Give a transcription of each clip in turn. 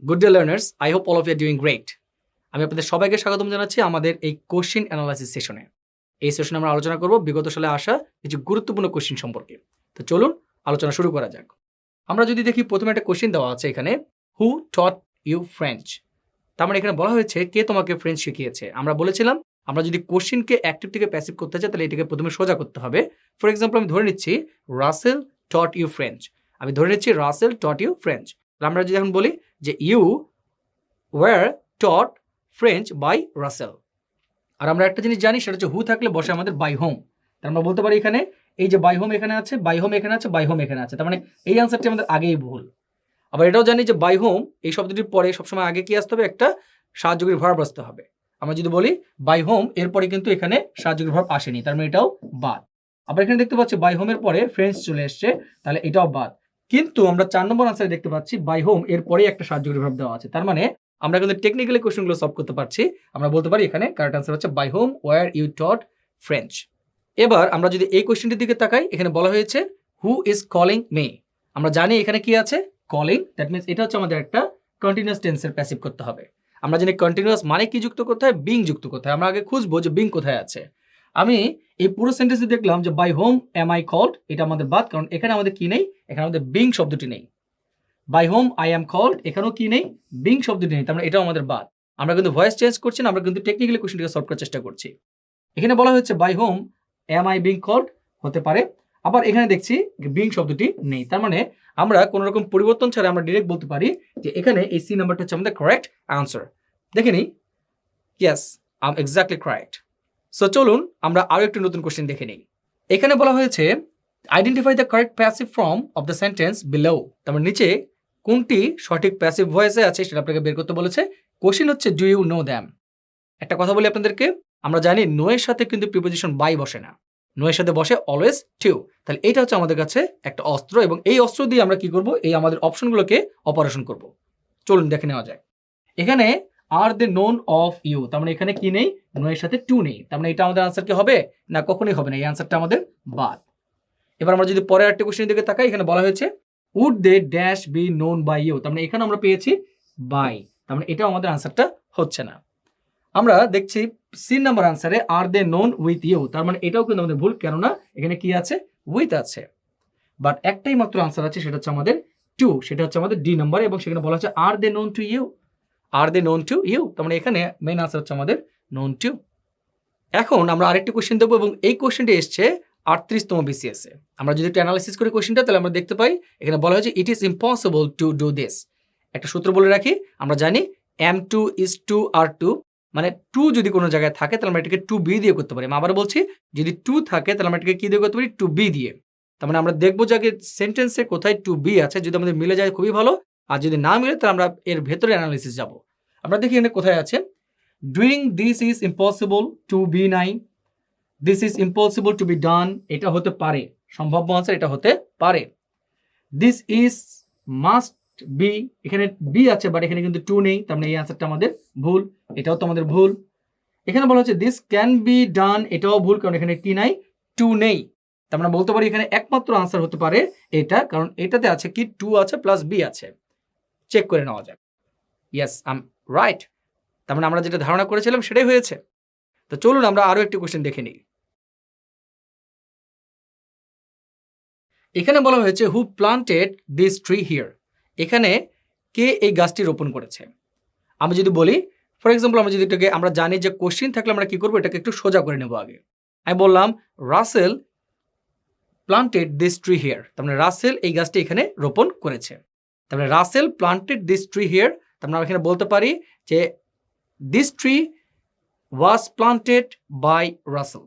Good day learners, I hope all of you are doing great. আমি আপনাদের সবাইকে স্বাগতম জানাচ্ছি আমাদের এই কোশ্চেন অ্যানালাইসিস সেশনে। এই সেশনে আমরা আলোচনা করব বিগত সালে আসা কিছু গুরুত্বপূর্ণ কোশ্চেন সম্পর্কে। তো চলুন আলোচনা শুরু করা যাক। আমরা যদি দেখি প্রথমে একটা কোশ্চেন দেওয়া আছে এখানে, হু টট ইউ ফ্রেঞ্চ? তার মানে এখানে বলা হয়েছে কে তোমাকে ফ্রেঞ্চ শিখিয়েছে। আমরা বলেছিলাম আমরা যদি কোশ্চেনকে অ্যাক্টিভ থেকে প্যাসিভ করতে চাই তাহলে এটাকে প্রথমে সোজা করতে হবে। ফর এক্সাম্পল আমি ধরে নিচ্ছি রাসেল টট ইউ ফ্রেঞ্চ। আমি ধরে নিচ্ছি রাসেল টট ইউ ফ্রেঞ্চ। আমরা যদি এখন বলি যে you were taught French by Russell, আর আমরা একটা জিনিস জানি সেটা হচ্ছে হু থাকলে বসে আমাদের বাই হোম। তার আমরা বলতে পারি এখানে এই যে বাই হোম এখানে আছে, বাই হোম এখানে আছে, বাই হোম এখানে আছে, তার মানে এই আনসারটি আমাদের আগেই ভুল। আবার এটাও জানি যে বাই হোম এই শব্দটির পরে সবসময় আগে কি আসতে হবে, একটা সাহায্যকারী ভার্ব আসতে হবে। আমরা যদি বলি বাই হোম এরপরে কিন্তু এখানে সাহায্যকারী ভার্ব আসেনি, তার মানে এটাও বাদ। আবার এখানে দেখতে পাচ্ছি বাই হোমের পরে ফ্রেঞ্চ চলে এসছে, তাহলে এটাও বাদ। কিন্তু আমরা 4 নম্বর আনসারে দেখতে পাচ্ছি বাই হোম এর পরে একটা সাহায্যকারী ভার্ব দেওয়া আছে, তার মানে আমরা কিন্তু টেকনিক্যালি কোশ্চেনগুলো সলভ করতে পারছি। আমরা বলতে পারি এখানে কারেক্ট আনসার হচ্ছে by home were you taught French. এবার আমরা যদি এই কোশ্চেনটির দিকে তাকাই, এখানে বলা হয়েছে হু ইজ কলিং মি। আমরা জানি এখানে কি আছে, কলিং। দ্যাট মিনস এটা হচ্ছে আমাদের একটা কন্টিনিউয়াস টেন্সের প্যাসিভ করতে হবে। আমরা জানি কন্টিনিউয়াস মানে কি যুক্ত করতে হয়, বিং যুক্ত করতে হয়। আমরা আগে খুঁজবো যে বিং কোথায় আছে। আমি এই পুরো সেন্টেন্সে দেখলাম যে by home am I called, এটা আমাদের বাদ, কারণ এখানে আমাদের কি নেই, এখানে আমাদের বিং শব্দটি নেই। By home I am called, এখানেও কি নেই, বিং শব্দটি নেই, তার মানে এটাও আমাদের বাদ। আমরা কিন্তু ভয়েস চেঞ্জ করছি না, আমরা কিন্তু টেকনিক্যালি কোশ্চেনটিকে সলভ করার চেষ্টা করছি। এখানে বলা হয়েছে by home am I being called, হতে পারে। আবার এখানে দেখছি বিং শব্দটি নেই, তার মানে আমরা কোনো রকম পরিবর্তন ছাড়া আমরা ডিরেক্ট বলতে পারি যে এখানে এই সি নাম্বারটা হচ্ছে আমাদের কারেক্ট আনসার। দেখে নিই, yes I M exactly correct. So চলুন আমরা আরো একটু নতুন কোশ্চেন দেখে নিই। এখানে বলা হয়েছে identify the correct passive form of the sentence below. তার মানে নিচে কোনটি সঠিক প্যাসিভ ভয়েসে আছে সেটা আপনাকে বের করতে বলেছে। কোশ্চেন হচ্ছে ডু ইউ নো দ্যাম। একটা কথা বলি আপনাদেরকে, আমরা জানি নো এর সাথে কিন্তু প্রিপোজিশন বাই বসে না, নো এর সাথে বসে অলওয়েজ টু। তাহলে এটা হচ্ছে আমাদের কাছে একটা অস্ত্র, এবং এই অস্ত্র দিয়ে আমরা কি করব, এই আমাদের অপশনগুলোকে অপারেশন করব। চলুন দেখে নেওয়া যায়। এখানে আর দে নোন অফ ইউ, তার মানে এখানে কি নেই, নো এর সাথে টু নেই, তার মানে এটা আমাদের আনসার কি হবে না, কখনোই হবে না, এই আনসারটা আমাদের বাদ। এবার আমরা যদি পরের একটা কোশ্চেনের দিকে তাকাই, এখানে বলা হয়েছে would they dash be known by you, তার মানে এখানে আমরা পেয়েছি বাই, তার মানে এটাও আমাদের আনসারটা হচ্ছে না। আমরা দেখছি সি নাম্বার আনসারে are they known with you, তার মানে এটাও কিন্তু আমাদের ভুল, কেননা এখানে কি আছে, উইথ আছে। বাট একটাই মাত্র আনসার আছে, সেটা হচ্ছে আমাদের টু, সেটা হচ্ছে আমাদের ডি নাম্বার, এবং সেখানে বলা হচ্ছে are they known to you, are they known to you, তার মানে এখানে মেইন আনসার হচ্ছে আমাদের নোন টু। এখন আমরা আরেকটি কোশ্চেন দেবো, এবং এই কোশ্চেনটি এসছে 38তম BCS এ। আমরা যদি একটু অ্যানালাইসিস করি কোশ্চেনটা, তাহলে আমরা দেখতে পাই এখানে বলা হয়েছে it is impossible to do this. একটা সূত্র বলে রাখি, আমরা জানি M2 is 2 R2, মানে 2 যদি কোনো জায়গায় থাকে তাহলে আমরা এটাকে 2B দিয়ে করতে পারি। আমি আবার বলছি, যদি 2 থাকে তাহলে আমরা এটাকে কি দিয়ে করতে পারি, 2B দিয়ে। তার মানে আমরা দেখবো যে আগে সেন্টেন্সে কোথায় 2B আছে, যদি আমাদের মিলে যায় খুবই ভালো, আর যদি না মিলে তাহলে আমরা এর ভেতরে অ্যানালাইসিস যাব। আমরা দেখি এখানে কোথায় আছে, doing this is impossible to be নাই, this is impossible to be done, এটা হতে পারে, সম্ভাব্য আনসার এটা হতে পারে। দিস ইজ মাস্ট বি, এখানে বি আছে বাট এখানে কিন্তু টু নেই, তার মানে এই আনসারটা আমাদের ভুল, এটাও তো আমাদের ভুল। এখানে বলা হচ্ছে দিস ক্যান বি ডান, এটাও ভুল, কারণ এখানে কি নাই, টু নেই। তার মানে বলতে পারি এখানে একমাত্র আনসার হতে পারে এটা, কারণ এটাতে আছে কি, টু আছে প্লাস বি আছে। চেক করে নেওয়া যাক। ইয়েস আই এম রাইট, তার মানে আমরা যেটা ধারণা করেছিলাম সেটাই হয়েছে। তো চলুন আমরা আরো একটি কোশ্চেন দেখে নিই। এখানে বলা হয়েছে হু প্লান্টেড দিস ট্রি হিয়ার, এখানে কে এই গাছটি রোপণ করেছে। আমি যদি বলি ফর এক্সাম্পল, আমরা যদি এটাকে, আমরা জানি যে কোশ্চেন থাকলে আমরা কি করবো, এটাকে একটু সোজা করে নেব। আগে আমি বললাম Russell planted this tree here, তার মানে রাসেল এই গাছটি এখানে রোপণ করেছে। তার মানে Russell planted this tree here, তার মানে আমরা এখানে বলতে পারি যে this tree was planted by Russell.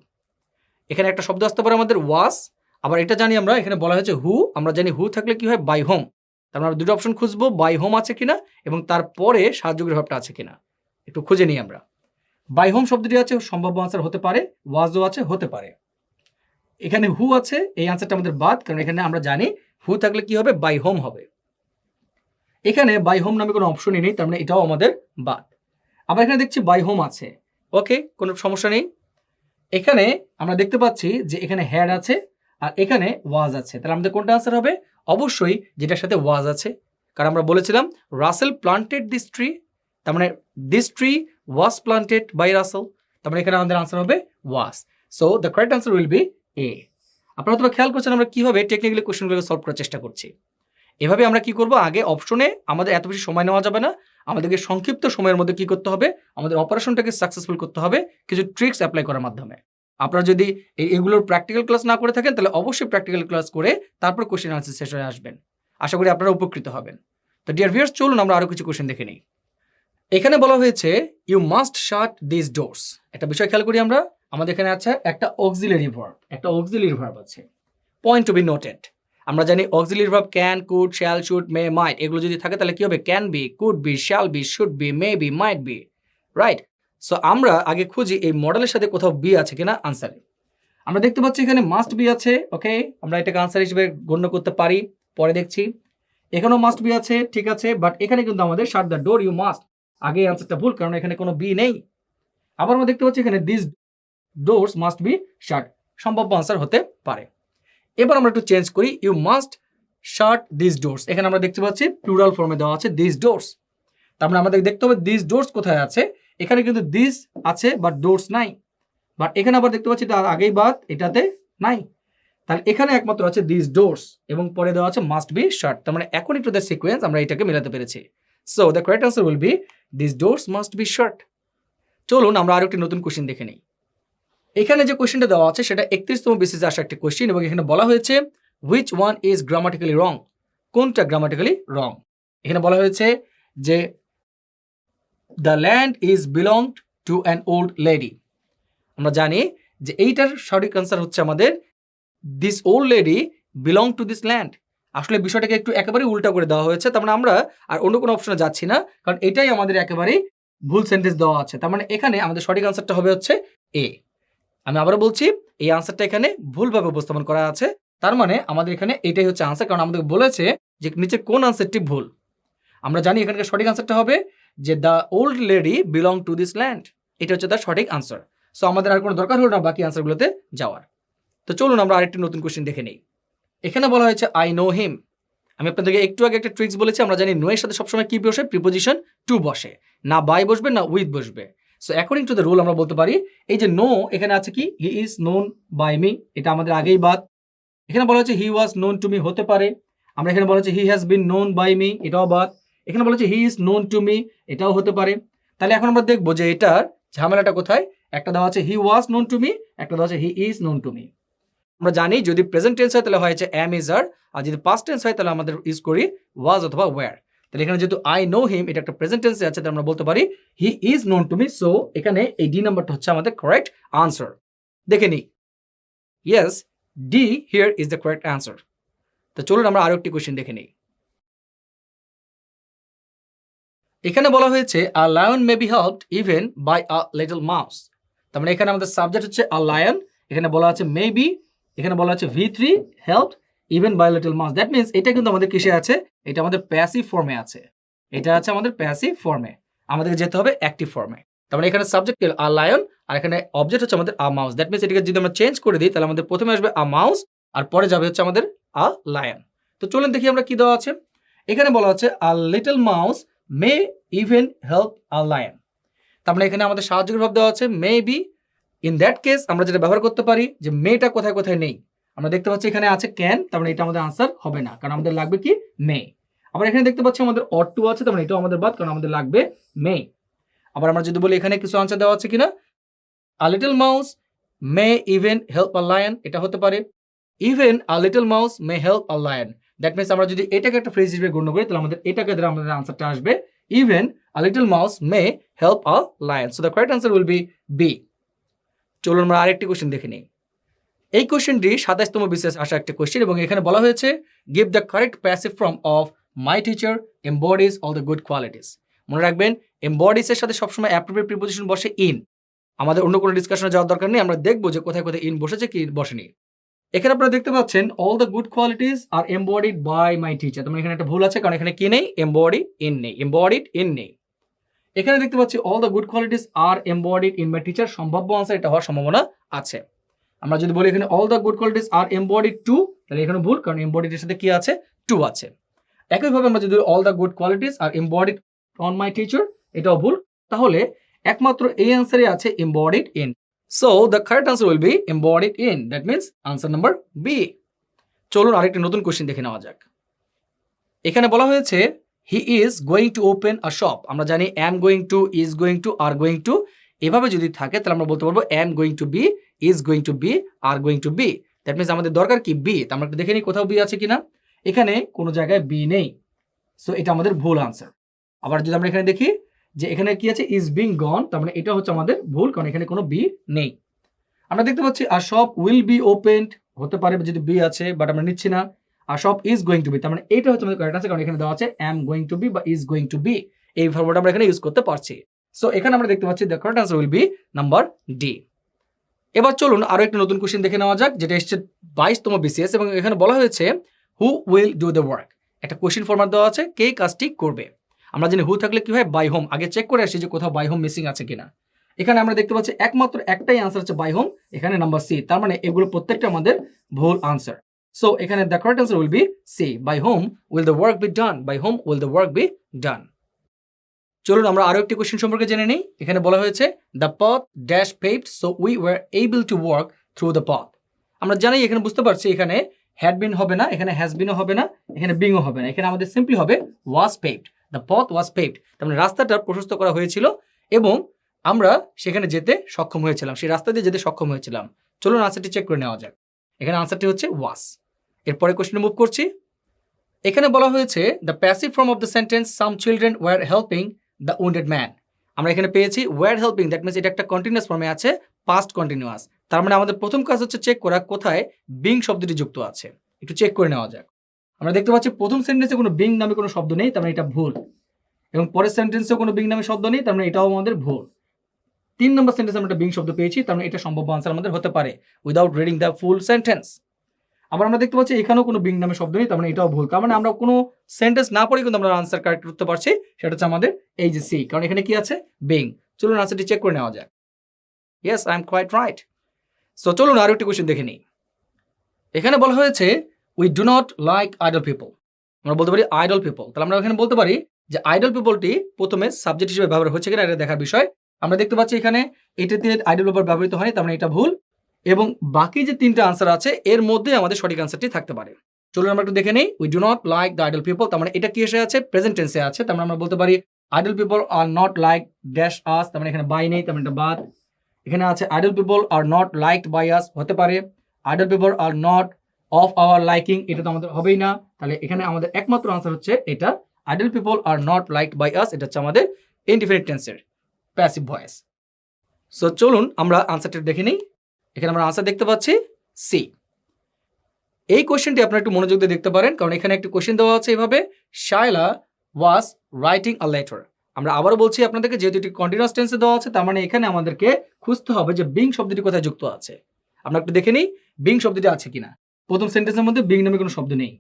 এখানে একটা শব্দ আসতে পারে আমাদের ওয়াজ, আবার এটা জানি আমরা, এখানে বলা হয়েছে হু, আমরা জানি হু থাকলে কি হয়, বাই হোম। তার মানে আমরা দুটো অপশন খুঁজবো, বাই হোম আছে কিনা এবং তারপরে সাহায্যকারী ভাবটা আছে কিনা, একটু খুঁজে নিই আমরা। বাই হোম শব্দটি আছে, সম্ভাব্য আনসার হতে পারে, ওয়াজও আছে, হতে পারে। এখানে হু আছে, এই আনসারটা আমাদের বাদ, কারণ এখানে আমরা জানি হু থাকলে কি হবে, বাই হোম হবে। এখানে বাই হোম নামে কোনো অপশনই নেই, তার মানে এটাও আমাদের বাদ। আবার এখানে দেখছি বাই হোম আছে, ওকে, কোনো সমস্যা নেই। এখানে আমরা দেখতে পাচ্ছি যে এখানে হ্যাড আছে আর এখানে ওয়াজ আছে, তাহলে আমাদের কোনটা আনসার হবে, অবশ্যই যেটার সাথে ওয়াজ আছে, কারণ আমরা বলেছিলাম রাসেল প্লান্টেড দিস ট্রি, তার মানে this tree was planted by Russell, তার মানে এখানে আমাদের আনসার হবে was. So the correct answer will be A. আপনারা তো খেয়াল করছেন আমরা কিভাবে টেকনিক্যালি কোশ্চেনগুলোকে সলভ করার চেষ্টা করছি। এভাবে আমরা কি করব, আগে অপশনে আমাদের এত বেশি সময় নেওয়া যাবে না, আমাদেরকে সংক্ষিপ্ত সময়ের মধ্যে কি করতে হবে, আমাদের অপারেশনটাকে সাকসেসফুল করতে হবে কিছু ট্রিক্স অ্যাপ্লাই করার মাধ্যমে। আপনারা যদি এগুলোর প্র্যাকটিক্যাল ক্লাস না করে থাকেন তাহলে অবশ্যই প্র্যাকটিক্যাল ক্লাস করে তারপর কোশ্চেন আনসার সেশনে আসবেন, আশা করি আপনারা উপকৃত হবেন। তো ডিয়ার ভিউয়ার্স, চলুন আমরা আরো কিছু কোশ্চেন দেখে নিই। এখানে বলা হয়েছে you must shut this doors. একটা বিষয় খেয়াল করি আমরা, আমাদের এখানে আছে একটা অক্সিলারি ভার্ব, আছে, পয়েন্ট টু বি নোটেড। আমরা জানি auxiliary verb can, could, shall, should, may, might, এগুলো যদি থাকে তাহলে কি হবে, can be, could be, shall be, should be, may be, might be, right. So আমরা আগে খুঁজি এই মডেলের সাথে কোথাও বি আছে কিনা আনসারে। আমরা দেখতে পাচ্ছি এখানে মাস্ট বি আছে, ওকে, আমরা এটাকে আনসার হিসেবে গণ্য করতে পারি, পরে দেখছি। এখানেও মাস্ট বি আছে, ঠিক আছে, বাট এখানে কিন্তু আমাদের shut the door you must, আগে আনসারটা ভুল, কারণ এখানে কোনো বি নেই। আবার আমরা দেখতে পাচ্ছি এখানে this doors must be shut, সম্ভাব্য আনসার হতে পারে। এবার আমরা একটু চেঞ্জ করি, you must shut this doors, এখানে আমরা দেখতে পাচ্ছি প্লুরাল ফর্মে দেওয়া আছে দিস ডোরস, তার মানে আমাদের দেখতে হবে দিস ডোরস কোথায় আছে। এখানে কিন্তু দিস আছে বাট ডোরস নাই, বাট এখানে আবার দেখতে পাচ্ছি এটা আগেই বাদ, এটাতে নাই, তাহলে এখানে একমাত্র আছে দিস ডোরস এবং পরে দেওয়া আছে মাস্ট বি শাট, তার মানে অ্যাকর্ডিং টু দ্য সিকোয়েন্স আমরা এটাকে মেলাতে পেরেছি। So the correct answer will B this doors must be শাট। চলুন আমরা আরো একটি নতুন কোশ্চেন দেখে নিই। এখানে যে কোশ্চেনটা দেওয়া আছে সেটা 31তম বেসিসে আসা একটা কোশ্চেন এবং এখানে বলা হয়েছে which one is grammatically wrong, কোনটা গ্রামাটিক্যালি রং। এখানে বলা হয়েছে যে the land is belonged to an old lady. আমরা জানি যে এইটার সঠিক আনসার হচ্ছে আমাদের this old lady belong to this land. আসলে বিষয়টাকে একটু একেবারে উল্টা করে দেওয়া হয়েছে, তার মানে আমরা আর অন্য কোনো অপশনে যাচ্ছি না, কারণ এটাই আমাদের একেবারেই ভুল সেন্টেন্স দেওয়া আছে। তার মানে এখানে আমাদের সঠিক আনসারটা হবে হচ্ছে এ। আমি আবারও বলছি, এই আনসারটা এখানে ভুলভাবে উপস্থাপন করা আছে, তার মানে আমাদের এখানে এটাই হচ্ছে আনসার, কারণ আমাদের বলেছে যে নিচে কোন আনসারটি ভুল। আমরা জানি এখানকার সঠিক আনসারটা হবে যে the old lady belong to this land, এটা হচ্ছে তার সঠিক আনসার। সো আমাদের আর কোনো দরকার হলো না বাকি আনসারগুলোতে যাওয়ার। তো চলুন আমরা আরেকটি নতুন কোশ্চেন দেখে নিই। এখানে বলা হয়েছে আই নো হিম। আমি আপনাদেরকে একটু আগে একটা ট্রিক্স বলেছি, আমরা জানি নো এর সাথে সবসময় কি বসে, প্রিপোজিশন টু বসে, না বাই বসবে না উইথ বসবে। So according to the rule আমরা বলতে পারি এই যে নো এখানে আছে কি, he is known by me, এটা আমাদের আগেই বাদ। এখানে বলা হচ্ছে he was known to me, হতে পারে। আমরা এখানে বলা হচ্ছে he has been known by me, এটাও বাদ। এখানে বলা হচ্ছে he is known to me, এটাও হতে পারে। তাহলে এখন আমরা দেখবো যে এটার ঝামেলাটা কোথায়। একটা দেওয়া আছে হি ওয়াজ নোন টু মি, একটা দেওয়া আছে হি ইজ নোন টু মি। আমরা জানি যদি প্রেজেন্ট টেন্স হয় তাহলে হয়েছে অ্যাম ইজ আর, আর যদি পাস্ট টেন্স হয় তাহলে আমাদের ইউজ করি ওয়াজ অথবা ওয়্যার। তাহলে এখানে যেহেতু আই নো হিম এটা একটা প্রেজেন্ট টেন্সে আছে, তাহলে আমরা বলতে পারি হি is known to me. So এখানে এই ডি নাম্বারটা হচ্ছে আমাদের কারেক্ট আনসার। দেখে নিই, yes, D here is the correct answer. তো চলুন আমরা আরো একটি কোশ্চেন দেখে নিই। এখানে বলা হয়েছে a lion may be helped even by a little mouse. তার মানে এখানে আমাদের সাবজেক্ট হচ্ছে আ লায়ন, এখানে বলা আছে মে বি, এখানে বলা আছে V3 helped even by little mouse. That means এটা কিন্তু আমাদের কিসে আছে, এটা আমাদের প্যাসিভ ফর্মে আছে, এটা আছে আমাদের প্যাসিভ ফর্মে, আমাদের যেতে হবে অ্যাক্টিভ ফর্মে। তার মানে এখানে সাবজেক্ট আ লায়ন আর এখানে অবজেক্ট হচ্ছে আমাদের আ মাউস। দ্যাট মিন্স এটাকে যদি আমরা চেঞ্জ করে দিই তাহলে আমাদের প্রথমে আসবে আ মাউস আর পরে যাবে হচ্ছে আমাদের আ লায়ন। তো চলুন দেখি আমরা কি দেওয়া আছে। এখানে বলা আছে আ little mouse May even help a lion. তার মানে এখানে আমাদের সাহায্যের ভাব দেওয়া আছে may be. In that case আমরা যেটা ব্যবহার করতে পারি যে মেটা কোথায় কোথায় নেই, আমরা দেখতে পাচ্ছি এখানে আছে ক্যান, তার মানে এটা আমাদের আনসার হবে না, কারণ আমাদের লাগবে কি মে। আবার এখানে দেখতে পাচ্ছি আমাদের অট টু আছে, তার মানে এটাও আমাদের বাদ, কারণ আমাদের লাগবে মে। আবার আমরা যদি বলি এখানে কিছু আনসার দেওয়া আছে কিনা, আ little mouse May even help a lion, এটা হতে পারে। Even a little mouse may help a lion. That means আমরা যদি এটাকে একটা ফ্রেজ হিসেবে গণ্য করি তাহলে আমাদের এটাকে দ্বারা আমাদের আনসারটা আসবে even a little mouse may help a lion. So the correct answer will be B. চলুন আমরা আরেকটি কোশ্চেন দেখে নিই। এই কোশ্চেনটি 27তম বিসিএস আসা একটা কোশ্চেন এবং এখানে বলা হয়েছে give the correct passive form of my teacher embodies all the good qualities. মনে রাখবেন এমবডিজ এর সাথে সবসময় অ্যাপ্রোপ্রিয়েট প্রিপোজিশন বসে ইন। আমাদের অন্য কোনো ডিসকাশনে যাওয়ার দরকার নেই, আমরা দেখবো যে কোথায় কোথায় ইন বসেছে কি বসেনি। এখানে আপনারা দেখতে পাচ্ছেন all the good qualities are embodied by my teacher. তার মানে এখানে একটা ভুল আছে, কারণ এখানে কি নেই, এমবডি ইন নেই, এমবডিড ইন নেই। এখানে দেখতে পাচ্ছি all the good qualities are embodied in my teacher, সম্ভাব্য আনসার এটা হওয়ার সম্ভাবনা আছে। আমরা যদি বলি এখানে all the good qualities are embodied to, তাহলে এখানে ভুল, কারণ এমবডিড এর সাথে কি আছে, টু আছে। একইভাবে আমরা যদি all the good qualities are embodied on my teacher, এটাও ভুল। তাহলে একমাত্র এই অ্যান্সারে আছে embodied in. So the correct answer will be embodied in, that means answer number B. চলুন আরেকটি নতুন কোশ্চেন দেখে নেওয়া যাক। এখানে বলা হয়েছে he is going to open a shop. আমরা জানি am going to, is going to, are going to, এভাবে যদি থাকে তাহলে আমরা বলতে পারবো am going to be, is going to be, are going to be. That means আমাদের দরকার কি বি। তো আমরা একটু দেখে নিই কোথাও বি আছে কিনা। এখানে কোনো জায়গায় বি নেই, সো এটা আমাদের ভুল আনসার। আবার যদি আমরা এখানে দেখি যে এখানে কি আছে ইজ বিং গন, তার মানে এটা হচ্ছে আমাদের ভুল, কারণ এখানে কোনো বি নেই। আমরা দেখতে পাচ্ছি our shop will be opened, হতে পারে যদি বি আছে, বাট আমরা নিচ্ছি না। Our shop is going to be, তার মানে এটা হচ্ছে আমাদের কারেক্ট আনসার, কারণ এখানে দেওয়া আছে অ্যাম গোয়িং টু বি বা ইজ গোয়িং টু বি, এই ফরম্যাটটা আমরা এখানে ইউজ করতে পারছি। সো এখানে আমরা দেখতে পাচ্ছি the correct answer will be number D. এবার চলুন আরো একটা নতুন কোশ্চেন দেখে নেওয়া যাক, যেটা এসছে 22তম বিসিএস, এবং এখানে বলা হয়েছে who will do the work. একটা কোশ্চেন ফরম্যাট দেওয়া আছে, কে কাজটি করবে। আমরা জানি হু থাকলে কি হয়, বাই হোম। আগে চেক করে আসি যে কোথাও বাই হোম মিসিং আছে কিনা। এখানে আমরা দেখতে পাচ্ছি একমাত্র একটাই আনসার হচ্ছে বাই হোম, এখানে নাম্বার সি। তার মানে এগুলো প্রত্যেকটা আমাদের ভুল আনসার। সো এখানে the correct answer will be C, by home will the work be done, by home will the work be done. চলুন আমরা আরো একটি কোশ্চেন সম্পর্কে জেনে নিই। এখানে বলা হয়েছে দ্য পথ dash paved so we were able to work through the পথ। আমরা জানি এখানে বুঝতে পারছি এখানে হ্যাড বিন হবে না, এখানে হ্যাজ বিনও হবে না, এখানে বিংও হবে না, এখানে আমাদের সিম্পলি হবে ওয়াজ পেভড। দ্য পথ ওয়াজ পেভড, তার মানে রাস্তাটা প্রশস্ত করা হয়েছিল এবং আমরা সেখানে যেতে সক্ষম হয়েছিলাম, সেই রাস্তা দিয়ে যেতে সক্ষম হয়েছিলাম। চলুন আনসারটি চেক করে নেওয়া যাক। এখানে আনসারটি হচ্ছে ওয়াজ। এরপরে কোশ্চেনে মুভ করছি। এখানে বলা হয়েছে the passive form of the sentence some children were helping the wounded man. আমরা এখানে পেয়েছি ওয়ার হেল্পিং, দ্যাট মিনস এটা একটা কন্টিনিউয়াস ফর্মে আছে, পাস্ট কন্টিনিউয়াস। তার মানে আমাদের প্রথম কাজ হচ্ছে চেক করা কোথায় বিং শব্দটি যুক্ত আছে। একটু চেক করে নেওয়া যাক। আমরা দেখতে পাচ্ছি প্রথম সেন্টেন্সে কোনো বিং নামে কোনো শব্দ নেই, তার মানে এটা ভুল। এবং পরের সেন্টেন্সেও কোনো বিং নামে শব্দ নেই, তার মানে এটাও আমাদের ভুল। 3 নম্বর সেন্টেন্সে আমরা একটা বিং শব্দ পেয়েছি, তার মানে এটা সম্ভাব্য আনসার আমাদের হতে পারে without reading the full sentence. আবার আমরা দেখতে পাচ্ছি এখানেও কোনো বিং নামে শব্দ নেই, তার মানে এটাও ভুল। তার মানে আমরা কোনো সেন্টেন্স না পড়ে কিন্তু আমরা আনসার কারেক্ট করতে পারছি, সেটা হচ্ছে আমাদের এই যে সি, কারণ এখানে কি আছে বিং। চলুন আনসারটি চেক করে নেওয়া যাক। Yes, I am quite right. So চলুন আরো একটি কোশ্চেন দেখে নিই। এখানে বলা হয়েছে we do not like idle people. আমরা বলতে পারি আইডল পিপল, তাহলে আমরা এখানে বলতে পারি যে আইডল পিপলটি প্রথমে সাবজেক্ট হিসেবে ব্যবহার হচ্ছে কিনা এটা দেখার বিষয়। আমরা দেখতে পাচ্ছি এখানে এটাতে আইডল পিপল ব্যবহৃত হয়নি, তার মানে এটা ভুল। এবং বাকি যে 3টা আনসার আছে এর মধ্যে আমাদের সঠিক আনসারটি থাকতে পারে। চলুন আমরা একটু দেখে নেই। We do not like the idol people, তার মানে এটা কি এসে আছে, প্রেজেন্ট টেন্সে আছে। তার মানে আমরা বলতে পারি idol people are not like dash আস, তার মানে এখানে বাই নেই, তার মানে এটা বাদ। এখানে আছে idle people are not liked by us, হতে পারে। Idle people are not of our liking, এটা তো আমাদের হবেই না। তাহলে এখানে আমাদের একমাত্র আনসার হচ্ছে এটা, idle people are not liked by us, এটা হচ্ছে আমাদের ইনডিফিনিট টেন্সের প্যাসিভ ভয়েস। সো চলুন আমরা আনসারটা দেখে নিই। এখানে আমরা আনসার দেখতে পাচ্ছি সি। এই কোশ্চেনটি আপনারা একটু মনোযোগ দিয়ে দেখতে পারেন, কারণ এখানে একটি কোশ্চেন দেওয়া আছে এভাবে, Shaila was writing a letter. আমরা আবারও বলছি আপনাদেরকে, যেহেতু এটি কন্টিনিউয়াস টেন্সে দেওয়া আছে, তার মানে এখানে আমাদেরকে খুঁজতে হবে যে বিং শব্দটি কোথায় যুক্ত আছে। আমরা একটু দেখে নিই বিং শব্দটি আছে কিনা। প্রথম সেন্টেন্সের মধ্যে বিং নামে কোনো শব্দ নেই।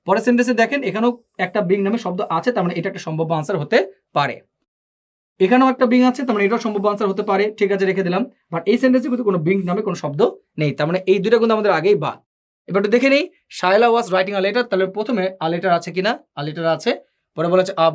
পরের সেন্টেন্সে দেখেন এখানেও একটা বিং নামে শব্দ আছে, তার মানে এটা একটা সম্ভাব্য আনসার হতে পারে। এখানেও একটা বিং আছে, তার মানে এটাও সম্ভাব্য আনসার হতে পারে, ঠিক আছে রেখে দিলাম। বাট এই সেন্টেন্সে কিন্তু কোনো বিং নামে কোনো শব্দ নেই, তার মানে এই দুটো কিন্তু আমাদের আগেই বাদ। এবার একটু দেখে নিই, Shaila was writing a letter, তাহলে প্রথমে আ লেটার আছে কিনা, আ লেটার আছে। পরে বলা হচ্ছে আ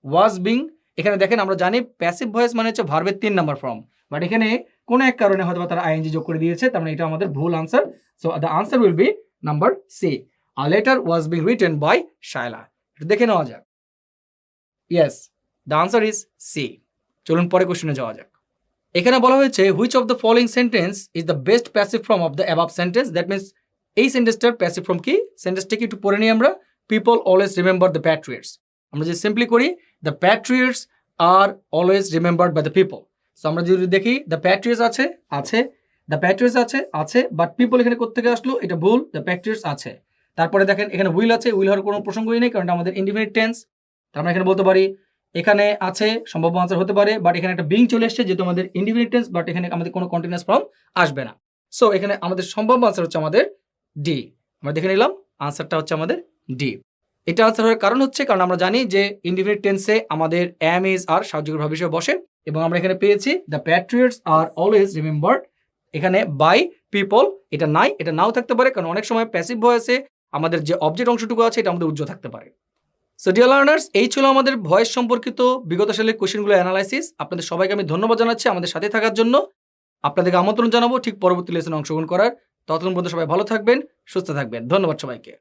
ওয়াজ বিং। এখানে দেখেন আমরা জানি প্যাসিভ ভয়েস মানে হচ্ছে ভার্বের 3 নম্বর ফর্ম, বাট এখানে কোনো এক কারণে হয়তো তারা আইএনজি যোগ করে দিয়েছে, তার মানে এটা আমাদের ভুল answer. So the answer will be number C, a letter was being written by Shaila. দেখে নেওয়া যাক। Yes, the answer is C. চলুন পরে কোশ্চেনে যাওয়া যাক। এখানে বলা হয়েছে which of the following sentence is the best passive form of the above sentence. That means এই সেন্টেন্সটার প্যাসিভ ফর্ম কি, সেন্টেন্সটাকে একটু পড়ে নিই আমরা। People always remember the patriots. আমরা যদি সিম্পলি করি the patriots are always remembered by the people. So আমরা যদি দেখি দ্য প্যাট্রিয়টস আছে, দ্য প্যাট্রিয়টস আছে, বাট পিপল এখানে কোত্থেকে আসলো, এটা ভুল। দ্য প্যাট্রিয়টস আছে। তারপরে দেখেন এখানে উইল আছে, উইল হওয়ার কোনো প্রসঙ্গই নেই, কারণ এটা আমাদের ইনডিফিনিট টেন্স। তার আমরা এখানে বলতে পারি এখানে আছে, সম্ভাব্য আনসার হতে পারে, বাট এখানে একটা বিং চলে এসেছে যেহেতু আমাদের ইনডিফিনিট টেন্স, বাট এখানে আমাদের কোনো কন্টিনিউয়াস ফর্ম আসবে না। সো এখানে আমাদের সম্ভাব্য আনসার হচ্ছে আমাদের ডি। আমরা দেখে নিলাম আনসারটা হচ্ছে আমাদের ডি। এটা আনসার হওয়ার কারণ হচ্ছে কারণ আমরা জানি যে ইনডিফিনিট টেন্সে আমাদের এম ইজ আর সাহায্যকারী ভাব হিসেবে বসে, এবং আমরা এখানে পেয়েছি the patriots are always remembered. এখানে বাই পিপল এটা নাও থাকতে পারে, কারণ অনেক সময় প্যাসিভ ভয়েসে আমাদের যে অবজেক্ট অংশটুকু আছে এটা আমাদের উজ্জ্বল থাকতে পারে। সো ডিয়ার লার্নার্স, এই ছিল আমাদের ভয়েস সম্পর্কিত বিগত সালের কোশ্চেনগুলো অ্যানালাইসিস। আপনাদের সবাইকে আমি ধন্যবাদ জানাচ্ছি আমাদের সাথে থাকার জন্য। আপনাদেরকে আমন্ত্রণ জানাবো ঠিক পরবর্তী লেসনে অংশগ্রহণ করার। ততক্ষণ পর্যন্ত সবাই ভালো থাকবেন, সুস্থ থাকবেন। ধন্যবাদ সবাইকে।